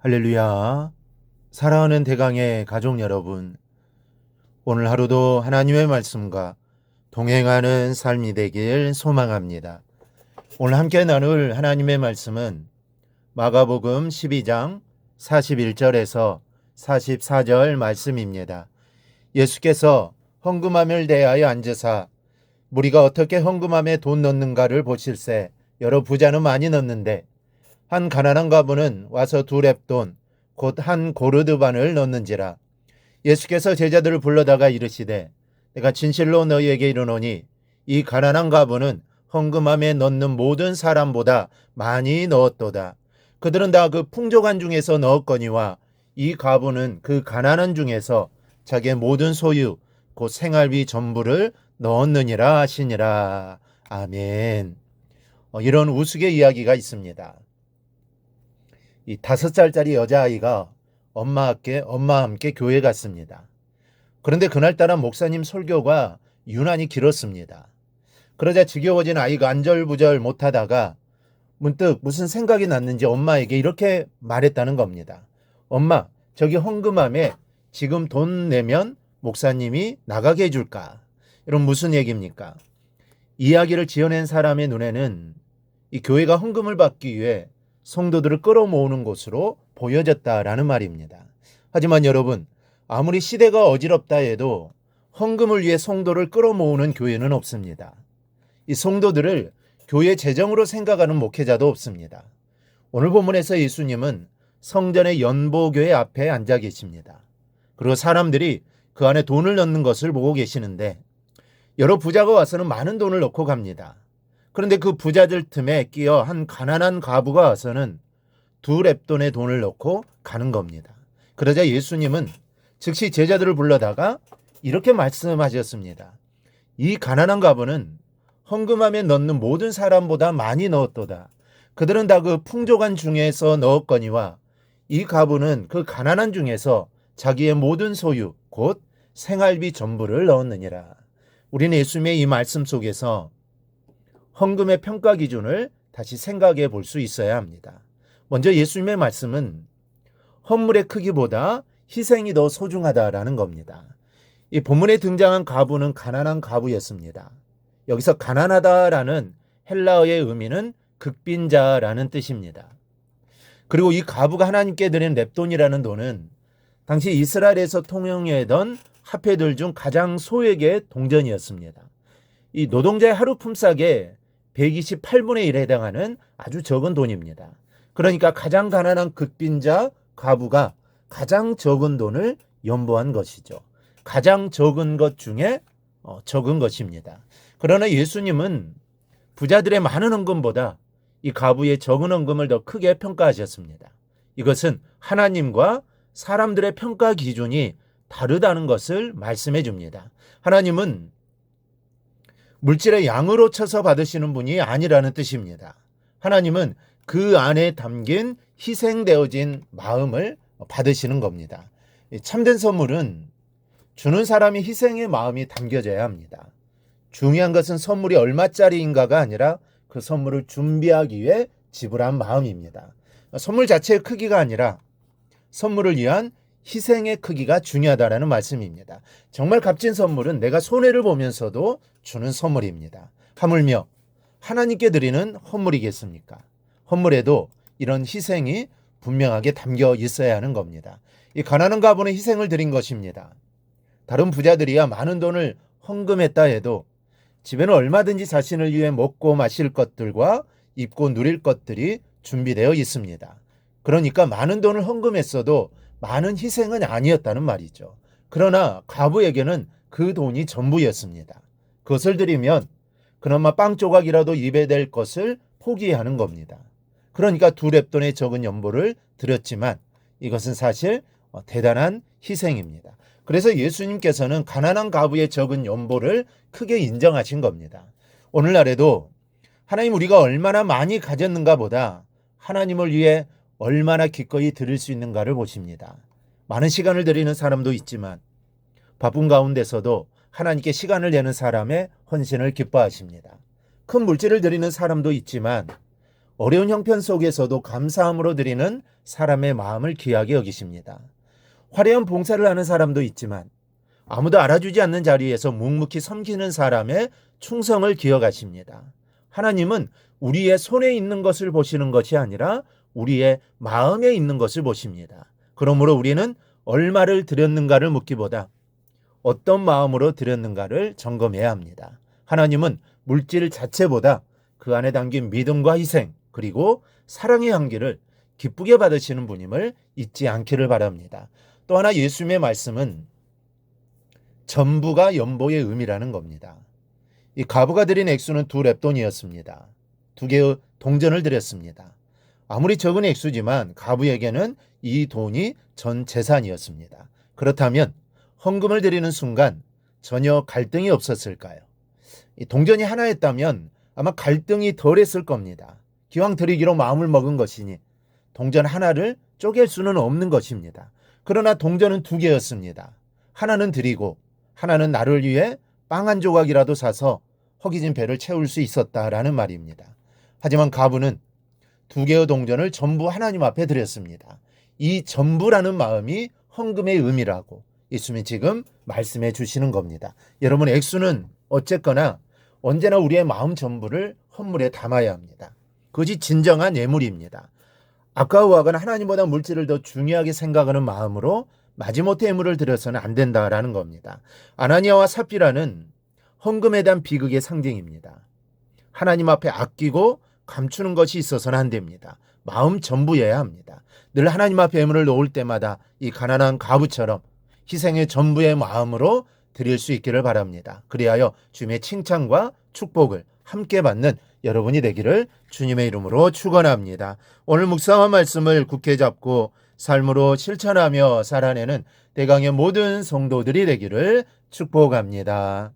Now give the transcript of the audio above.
할렐루야. 사랑하는 대강의 가족 여러분, 오늘 하루도 하나님의 말씀과 동행하는 삶이 되길 소망합니다. 오늘 함께 나눌 하나님의 말씀은 마가복음 12장 41절에서 44절 말씀입니다. 예수께서 헌금함을 대하여 앉으사 무리가 어떻게 헌금함에 돈 넣는가를 보실세 여러 부자는 많이 넣는데 한 가난한 과부는 와서 2렙돈 곧 한 고르드 반을 넣는지라. 예수께서 제자들을 불러다가 이르시되 내가 진실로 너희에게 이르노니 이 가난한 과부는 헌금함에 넣는 모든 사람보다 많이 넣었도다. 그들은 다 그 풍족한 중에서 넣었거니와 이 과부는 그 가난한 중에서 자기의 모든 소유 곧 생활비 전부를 넣었느니라 하시니라. 아멘. 이런 우스개 이야기가 있습니다. 이 5살짜리 여자아이가 엄마와 함께 교회 갔습니다. 그런데 그날따라 목사님 설교가 유난히 길었습니다. 그러자 지겨워진 아이가 안절부절 못하다가 문득 무슨 생각이 났는지 엄마에게 이렇게 말했다는 겁니다. 엄마, 저기 헌금함에 지금 돈 내면 목사님이 나가게 해줄까? 이런 무슨 얘기입니까? 이야기를 지어낸 사람의 눈에는 이 교회가 헌금을 받기 위해 성도들을 끌어모으는 곳으로 보여졌다라는 말입니다. 하지만 여러분, 아무리 시대가 어지럽다 해도 헌금을 위해 성도를 끌어모으는 교회는 없습니다. 이 성도들을 교회 재정으로 생각하는 목회자도 없습니다. 오늘 본문에서 예수님은 성전의 연보교회 앞에 앉아 계십니다. 그리고 사람들이 그 안에 돈을 넣는 것을 보고 계시는데 여러 부자가 와서는 많은 돈을 넣고 갑니다. 그런데 그 부자들 틈에 끼어 한 가난한 과부가 와서는 2렙돈의 돈을 넣고 가는 겁니다. 그러자 예수님은 즉시 제자들을 불러다가 이렇게 말씀하셨습니다. 이 가난한 과부는 헌금함에 넣는 모든 사람보다 많이 넣었도다. 그들은 다 그 풍족한 중에서 넣었거니와 이 과부는 그 가난한 중에서 자기의 모든 소유 곧 생활비 전부를 넣었느니라. 우리는 예수님의 이 말씀 속에서 헌금의 평가 기준을 다시 생각해 볼 수 있어야 합니다. 먼저 예수님의 말씀은 헌물의 크기보다 희생이 더 소중하다라는 겁니다. 이 본문에 등장한 과부는 가난한 과부였습니다. 여기서 가난하다라는 헬라어의 의미는 극빈자라는 뜻입니다. 그리고 이 과부가 하나님께 드린 렙돈이라는 돈은 당시 이스라엘에서 통용하던 화폐들 중 가장 소액의 동전이었습니다. 이 노동자의 하루 품삯의 128분의 1에 해당하는 아주 적은 돈입니다. 그러니까 가장 가난한 극빈자 과부가 가장 적은 돈을 연보한 것이죠. 가장 적은 것 중에 적은 것입니다. 그러나 예수님은 부자들의 많은 헌금보다 이 과부의 적은 헌금을 더 크게 평가하셨습니다. 이것은 하나님과 사람들의 평가 기준이 다르다는 것을 말씀해 줍니다. 하나님은 물질의 양으로 쳐서 받으시는 분이 아니라는 뜻입니다. 하나님은 그 안에 담긴 희생되어진 마음을 받으시는 겁니다. 참된 선물은 주는 사람이 희생의 마음이 담겨져야 합니다. 중요한 것은 선물이 얼마짜리인가가 아니라 그 선물을 준비하기 위해 지불한 마음입니다. 선물 자체의 크기가 아니라 선물을 위한 희생의 크기가 중요하다는 말씀입니다. 정말 값진 선물은 내가 손해를 보면서도 주는 선물입니다. 하물며 하나님께 드리는 헌물이겠습니까? 헌물에도 이런 희생이 분명하게 담겨 있어야 하는 겁니다. 이 가난한 과부는 희생을 드린 것입니다. 다른 부자들이야 많은 돈을 헌금했다 해도 집에는 얼마든지 자신을 위해 먹고 마실 것들과 입고 누릴 것들이 준비되어 있습니다. 그러니까 많은 돈을 헌금했어도 많은 희생은 아니었다는 말이죠. 그러나 과부에게는 그 돈이 전부였습니다. 그것을 드리면 그나마 빵 조각이라도 입에 댈 것을 포기하는 겁니다. 그러니까 2렙돈의 적은 연보를 드렸지만 이것은 사실 대단한 희생입니다. 그래서 예수님께서는 가난한 과부의 적은 연보를 크게 인정하신 겁니다. 오늘날에도 하나님 우리가 얼마나 많이 가졌는가 보다 하나님을 위해 얼마나 기꺼이 드릴 수 있는가를 보십니다. 많은 시간을 드리는 사람도 있지만 바쁜 가운데서도 하나님께 시간을 내는 사람의 헌신을 기뻐하십니다. 큰 물질을 드리는 사람도 있지만 어려운 형편 속에서도 감사함으로 드리는 사람의 마음을 귀하게 여기십니다. 화려한 봉사를 하는 사람도 있지만 아무도 알아주지 않는 자리에서 묵묵히 섬기는 사람의 충성을 기억하십니다. 하나님은 우리의 손에 있는 것을 보시는 것이 아니라 우리의 마음에 있는 것을 보십니다. 그러므로 우리는 얼마를 드렸는가를 묻기보다 어떤 마음으로 드렸는가를 점검해야 합니다. 하나님은 물질 자체보다 그 안에 담긴 믿음과 희생 그리고 사랑의 향기를 기쁘게 받으시는 분임을 잊지 않기를 바랍니다. 또 하나 예수님의 말씀은 전부가 연보의 의미라는 겁니다. 이 과부가 드린 액수는 2렙돈이었습니다. 2개의 동전을 드렸습니다. 아무리 적은 액수지만 과부에게는 이 돈이 전 재산이었습니다. 그렇다면 헌금을 드리는 순간 전혀 갈등이 없었을까요? 이 동전이 하나였다면 아마 갈등이 덜했을 겁니다. 기왕 드리기로 마음을 먹은 것이니 동전 하나를 쪼갤 수는 없는 것입니다. 그러나 동전은 2개였습니다. 하나는 드리고 하나는 나를 위해 빵 한 조각이라도 사서 허기진 배를 채울 수 있었다라는 말입니다. 하지만 과부는 2개의 동전을 전부 하나님 앞에 드렸습니다. 이 전부라는 마음이 헌금의 의미라고 예수님이 지금 말씀해 주시는 겁니다. 여러분, 액수는 어쨌거나 언제나 우리의 마음 전부를 헌물에 담아야 합니다. 그것이 진정한 예물입니다. 아까워하거나 하나님보다 물질을 더 중요하게 생각하는 마음으로 마지못해 예물을 드려서는 안 된다라는 겁니다. 아나니아와 삽비라는 헌금에 대한 비극의 상징입니다. 하나님 앞에 아끼고 감추는 것이 있어서는 안 됩니다. 마음 전부여야 합니다. 늘 하나님 앞에 예물을 놓을 때마다 이 가난한 과부처럼 희생의 전부의 마음으로 드릴 수 있기를 바랍니다. 그리하여 주님의 칭찬과 축복을 함께 받는 여러분이 되기를 주님의 이름으로 축원합니다. 오늘 묵상한 말씀을 굳게 잡고 삶으로 실천하며 살아내는 대강의 모든 성도들이 되기를 축복합니다.